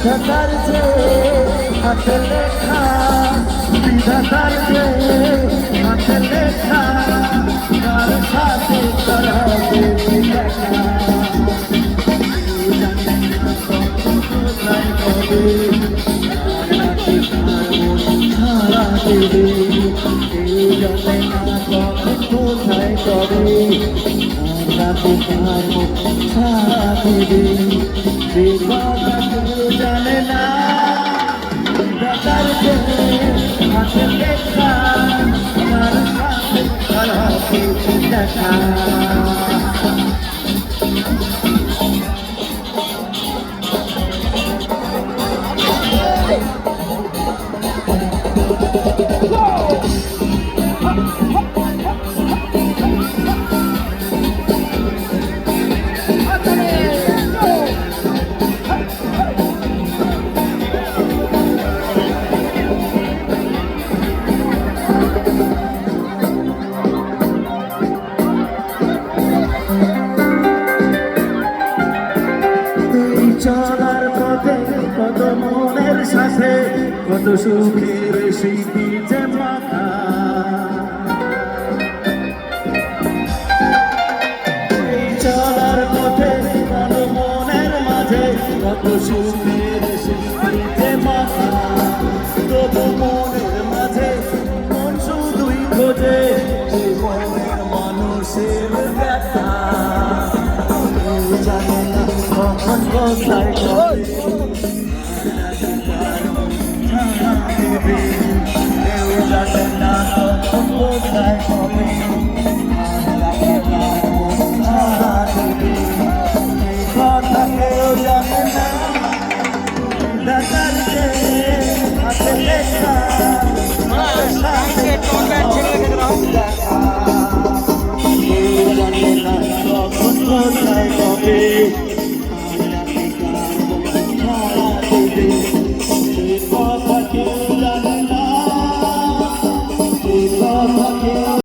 বিধাতার যে হাতে লেখা, বিধাতার যে হাতে লেখা, তার সাথে করাবে দেখা। কোথায় কবে ছাড়া দেবে, কেউ জানে না কখন কোথায় কবে রাতে তার ছাড়া দেবে। যে কথা কেউ জানে না, বিধাতার যে হাতে লেখা, তার সাথে করাবে দেখা। চলার পথে কত মনের সাথে কত সুখের স্মৃতি যে মাথা। এই চলার পথে কত মনের মাঝে কত সুখের স্মৃতি যে মাথা। তবু মনের মাঝে মন শুধুই খোঁজে সেই মনের মানুষের ব্যথা। জানে না কখন কোথায় কবে কেউ জানে না কখন কোথায় কবে এই কথা কেউ জানে না। বিধাতার যে হাতে লেখা, কেউ জানে না কখন কোথায় কবে।